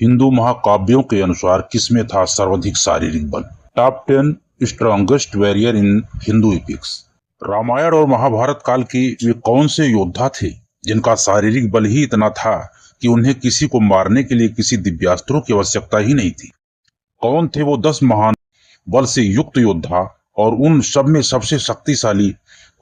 हिंदू महाकाव्यों के अनुसार किसमें था सर्वाधिक शारीरिक बल? Top 10 strongest warrior in Hindu epics. Ramayana और महाभारत काल के वे कौन से योद्धा थे जिनका शारीरिक बल ही इतना था कि उन्हें किसी को मारने के लिए किसी दिव्यास्त्रों की आवश्यकता ही नहीं थी? कौन थे वो 10 महान बल से युक्त योद्धा और उन सब में सबसे शक्तिशाली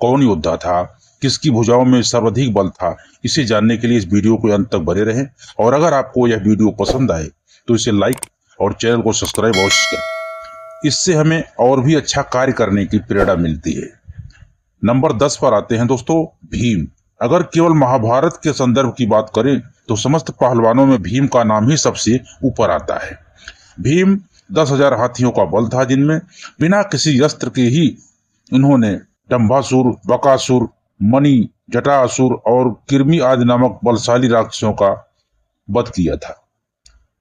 कौन योद्धा था? किसकी भुजाओं में सर्वाधिक बल था? इसे जानने के लिए इस वीडियो को अंत तक बने रहें और अगर आपको यह वीडियो पसंद आए तो इसे लाइक और चैनल को सब्सक्राइब अवश्य करें। इससे हमें और भी अच्छा कार्य करने की प्रेरणा मिलती है। नंबर 10 पर आते हैं दोस्तों, भीम। अगर केवल महाभारत के संदर्भ की बात करें तो समस्त पहलवानों में भीम का नाम ही सबसे ऊपर आता है। भीम 10,000 हाथियों का बल था, जिनमें बिना किसी अस्त्र के ही उन्होंने डंभासुर, बकासुर, मणि, जटासुर और किर्मी आदि नामक बलशाली राक्षसों का वध किया था।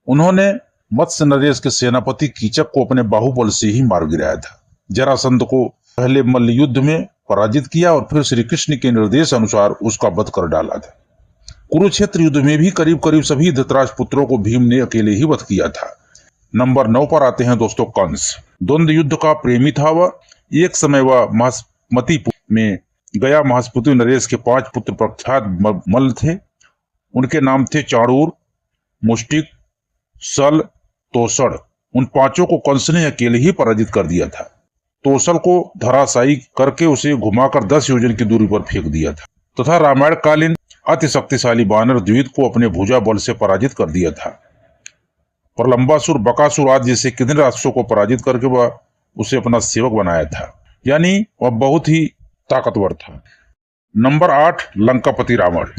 उन्होंने मत्स्य नरेश के सेनापति कीचक को अपने बाहुबल से ही मार गिराया था। जरासंध को पहले मल्ल युद्ध में पराजित किया और फिर श्री कृष्ण के निर्देश अनुसार उसका वध कर डाला था। कुरुक्षेत्र युद्ध में भी करीब करीब सभी धृतराष्ट्र पुत्रों को भीम ने अकेले ही वध किया था। नंबर 9 पर आते हैं दोस्तों, कंस। द्वंद्व युद्ध का प्रेमी था वह। एक समय वह महास्मतिपुर में गया महास्पुति नरेश के 5 पुत्र प्रख्यात मल्ल थे। उनके नाम थे चाणूर, मुष्टिक, सल, तोषण। उन 5 को कंस ने अकेले ही पराजित कर दिया था। तोषल को धराशायी करके उसे घुमाकर 10 योजन की दूरी पर फेंक दिया था तथा रामायणकालीन अति शक्तिशाली वानर द्विविद को अपने भुजा बल से पराजित कर दिया था। प्रलंबासुर, बकासुर आदि जैसे कितने राक्षसों को पराजित करके वह उसे अपना सेवक बनाया था, यानी वह बहुत ही ताकतवर था। नंबर 8, लंकापति रावण।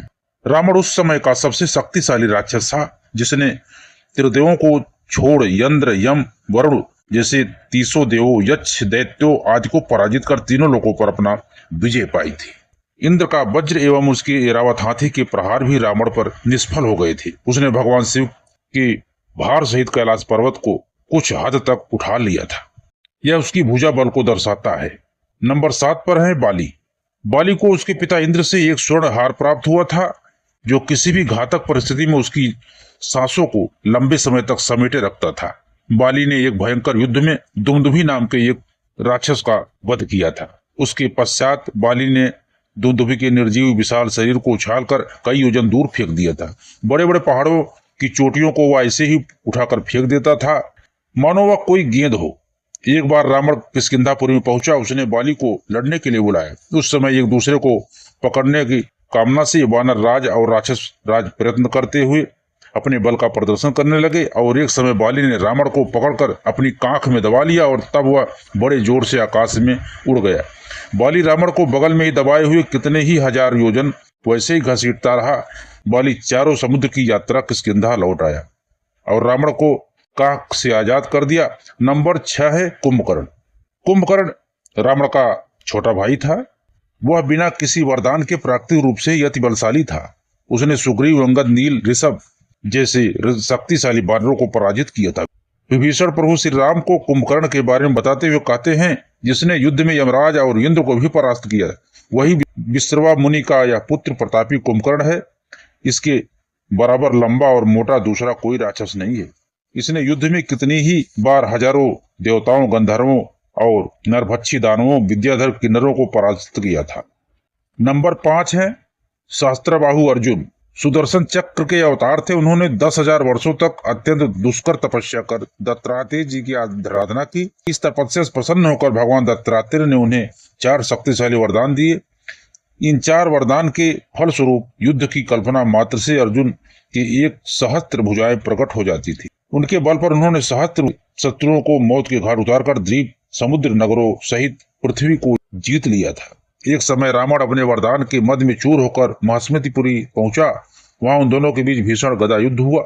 रावण उस समय का सबसे शक्तिशाली राक्षस था, जिसने त्रिदेवों को छोड़ इंद्र, यम, वरुण जैसे 30 देवों, यक्ष, दैत्यों आदि को पराजित कर तीनों लोकों पर अपना विजय पाई थी। इंद्र का वज्र एवं उसके ऐरावत हाथी के प्रहार भी रावण पर निष्फल हो गए थे। उसने भगवान शिव के भार सहित कैलाश पर्वत को कुछ हद तक उठा लिया था। यह उसकी भुजा बल को दर्शाता है। नंबर 7 पर है बाली। बाली को उसके पिता इंद्र से एक स्वर्ण हार प्राप्त हुआ था, जो किसी भी घातक परिस्थिति में उसकी सांसों को लंबे समय तक समेटे रखता था। बाली ने एक भयंकर युद्ध में दुंदुभी नाम के एक राक्षस का वध किया था। उसके पश्चात बाली ने दुंदुभी के निर्जीव विशाल शरीर को उछालकर कई योजन दूर फेंक दिया था। बड़े बड़े पहाड़ों की चोटियों को वह ऐसे ही उठाकर फेंक देता था मानो वह कोई गेंद हो। एक बार रावण किष्किंधापुरी में पहुंचा। उसने बाली को लड़ने के लिए बुलाया। उस समय एक दूसरे को पकड़ने की कामना से वानर राज और राक्षस राज प्रयत्न करते हुए अपने बल का प्रदर्शन करने लगे और एक समय बाली ने रावण को पकड़कर अपनी कांख में दबा लिया और तब वह बड़े जोर से आकाश में उड़ गया। बाली रावण को बगल में ही दबाए हुए कितने ही हजार योजन वैसे ही घसीटता रहा। बाली चारों समुद्र की यात्रा किष्किंधा लौट आया और रावण को कांख से आजाद कर दिया। नंबर 6 है कुंभकर्ण। कुंभकर्ण रावण का छोटा भाई था। वह बिना किसी वरदान के प्राकृतिक रूप से अति बलशाली था। उसने सुग्रीव, अंगद, नील, ऋषभ जैसे शक्तिशाली वानरों को पराजित किया था। विभीषण प्रभु श्री राम को कुंभकर्ण के बारे में बताते हुए कहते हैं, जिसने युद्ध में यमराज और इंद्र को भी परास्त किया, वही विश्रवा मुनि का यह पुत्र प्रतापी कुंभकर्ण है। इसके बराबर लंबा और मोटा दूसरा कोई राक्षस नहीं है। इसने युद्ध में कितनी ही बार हजारों देवताओं, गंधर्वों और नरभक्षी दानवों, विद्याधर किन्नरों को पराजित किया था। नंबर 5 है सहस्त्रबाहु अर्जुन। सुदर्शन चक्र के अवतार थे। उन्होंने 10,000 वर्षों तक अत्यंत दुष्कर तपस्या कर दत्तात्रेय जी की आराधना की। इस तपस्या से प्रसन्न होकर भगवान दत्तात्रेय ने उन्हें 4 शक्तिशाली वरदान दिए। इन 4 वरदान के फलस्वरूप युद्ध की कल्पना मात्र से अर्जुन की 1 सहस्त्र भुजाएं प्रकट हो जाती थी। उनके बल पर उन्होंने सहस्त्र शत्रुओं को मौत के घाट उतारकर द्वीप, समुद्र, नगरों सहित पृथ्वी को जीत लिया था। एक समय रावण अपने वरदान के मद में चूर होकर महास्मतिपुरी पहुंचा। वहां उन दोनों के बीच भीषण गदा युद्ध हुआ।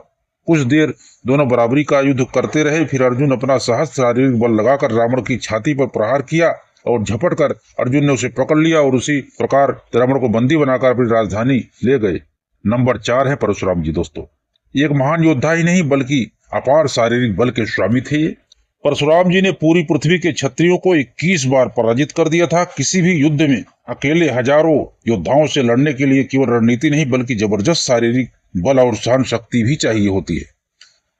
कुछ देर दोनों बराबरी का युद्ध करते रहे। फिर अर्जुन अपना सहस्त्र शारीरिक बल लगाकर रावण की छाती पर प्रहार किया और झपट कर अर्जुन ने उसे पकड़ लिया और उसी प्रकार रावण को बंदी बनाकर अपनी राजधानी ले गए। नंबर 4 है परशुराम जी। दोस्तों, एक महान योद्धा ही नहीं बल्कि अपार शारीरिक बल के स्वामी थे। परशुराम जी ने पूरी पृथ्वी के क्षत्रियों को 21 बार पराजित कर दिया था। किसी भी युद्ध में अकेले हजारों योद्धाओं से लड़ने के लिए केवल रणनीति नहीं बल्कि जबरदस्त शारीरिक बल और सहन शक्ति भी चाहिए होती है।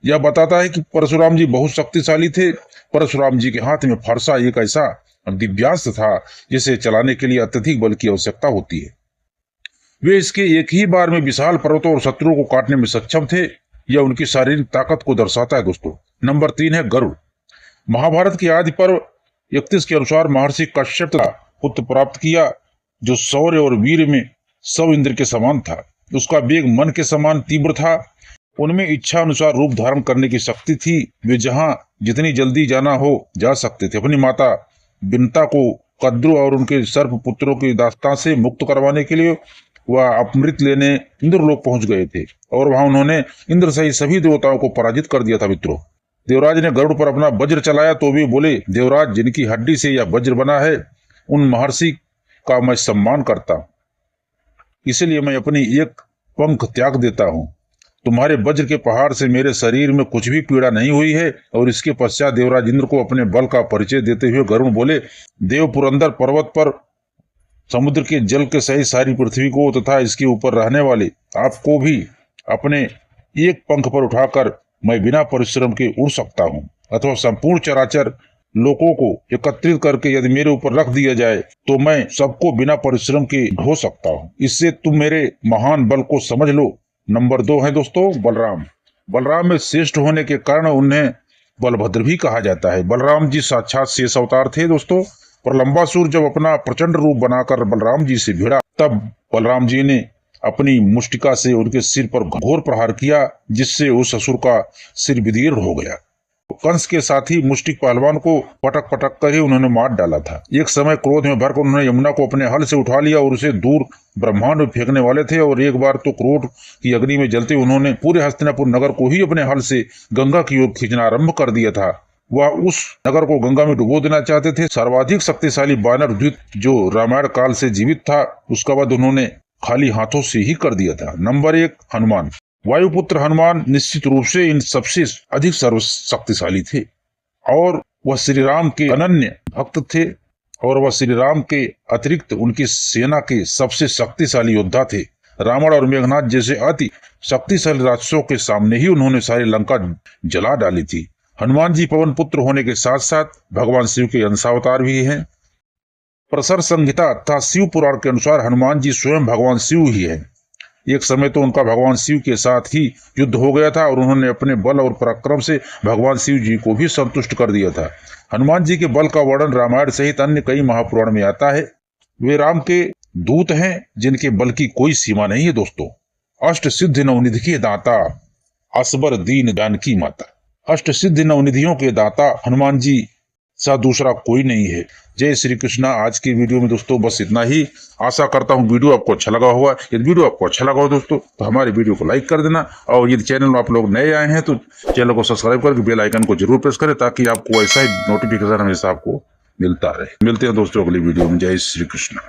यह बताता है कि परशुराम जी बहुत शक्तिशाली थे। परशुराम जी के हाथ में फरसा एक ऐसा दिव्यास्त्र था जिसे चलाने के लिए अत्यधिक बल की आवश्यकता होती है। वे इसके एक ही बार में विशाल पर्वतों और शत्रुओं को काटने में सक्षम थे। यह उनकी शारीरिक ताकत को दर्शाता है दोस्तों। नंबर 3 है गरुड़। महाभारत के आदि पर्व 31 के अनुसार महर्षि कश्यप का पुत्र प्राप्त किया जो शौर्य और वीर में सब इंद्र के समान था। उसका वेग मन के समान तीव्र था। उनमें इच्छा अनुसार रूप धारण करने की शक्ति थी। वे जहां जितनी जल्दी जाना हो जा सकते थे। अपनी माता बिनता को कद्रु और उनके सर्प पुत्रों की दास्तां से मुक्त करवाने के लिए वह अमृत लेने इंद्रलोक पहुंच गए थे और वहां उन्होंने इंद्र सहित सभी देवताओं को पराजित कर दिया था। मित्रों, देवराज ने गरुड़ पर अपना वज्र चलाया तो वे बोले, देवराज, जिनकी हड्डी से यह वज्र बना है उन महर्षि का मैं सम्मान करता हूं, इसलिए मैं अपनी एक पंख त्याग देता हूं। तुम्हारे वज्र के पहाड़ से मेरे शरीर में कुछ भी पीड़ा नहीं हुई है। और इसके पश्चात देवराज इंद्र को अपने बल का परिचय देते हुए गरुड़ बोले, देव पुरंदर पर्वत पर समुद्र के जल के सहित सारी पृथ्वी को तथा इसके ऊपर रहने वाले आपको भी अपने एक पंख पर उठाकर मैं बिना परिश्रम के उड़ सकता हूं, अथवा संपूर्ण चराचर लोगों को एकत्रित करके यदि मेरे ऊपर रख दिया जाए तो मैं सबको बिना परिश्रम के ढो सकता हूं। इससे तुम मेरे महान बल को समझ लो। नंबर 2 है दोस्तों बलराम। बलराम में श्रेष्ठ होने के कारण उन्हें बलभद्र भी कहा जाता है। बलराम जी साक्षात शेष अवतार थे दोस्तों। प्रलंबासुर जब अपना प्रचंड रूप बनाकर बलराम जी से भिड़ा तब बलराम जी ने अपनी मुष्टिका से उनके सिर पर घोर प्रहार किया जिससे उस असुर का सिर विदीर्ण हो गया। कंस के साथी मुष्टिक पहलवान को पटक पटक कर ही उन्होंने मार डाला था। एक समय क्रोध में भरकर उन्होंने यमुना को अपने हल से उठा लिया और उसे दूर ब्रह्मांड में फेंकने वाले थे। और एक बार तो क्रोध की अग्नि में जलते उन्होंने पूरे हस्तिनापुर नगर को ही अपने हल से गंगा की ओर खींचना आरंभ कर दिया था। वह उस नगर को गंगा में डुबो देना चाहते थे। सर्वाधिक शक्तिशाली वानर द्वित जो रामायण काल से जीवित था उसका वध उन्होंने खाली हाथों से ही कर दिया था। नंबर 1 हनुमान। वायुपुत्र हनुमान निश्चित रूप से इन सबसे अधिक सर्वशक्तिशाली थे और वह श्री राम के अनन्य भक्त थे और वह श्री राम के अतिरिक्त उनकी सेना के सबसे शक्तिशाली योद्धा थे। रावण और मेघनाथ जैसे अति शक्तिशाली राक्षसों के सामने ही उन्होंने सारी लंका जला डाली थी। हनुमान जी पवन पुत्र होने के साथ साथ भगवान शिव के अंशावतार भी हैं। प्रसर संहिता तथा शिव पुराण के अनुसार हनुमान जी स्वयं भगवान शिव ही है। एक समय तो उनका भगवान शिव के साथ ही युद्ध हो गया था और उन्होंने अपने बल और पराक्रम से भगवान शिव जी को भी संतुष्ट कर दिया था। हनुमान जी के बल का वर्णन रामायण सहित अन्य कई महापुराण में आता है। वे राम के दूत हैं जिनके बल की कोई सीमा नहीं है दोस्तों। अष्ट सिद्धि नवनिधि के दाता, असबर दीन जानकी माता। अष्ट सिद्धि नवनिधियों के दाता हनुमान जी सा दूसरा कोई नहीं है। जय श्री कृष्णा। आज की वीडियो में दोस्तों बस इतना ही। आशा करता हूँ वीडियो आपको अच्छा लगा होगा। यदि वीडियो आपको अच्छा लगा हो दोस्तों तो हमारे वीडियो को लाइक कर देना और यदि चैनल में आप लोग नए आए हैं तो चैनल को सब्सक्राइब करके बेल आइकन को जरूर प्रेस करें ताकि आपको ऐसा ही नोटिफिकेशन हमेशा आपको मिलता रहे। मिलते हैं दोस्तों अगली वीडियो में। जय श्री कृष्ण।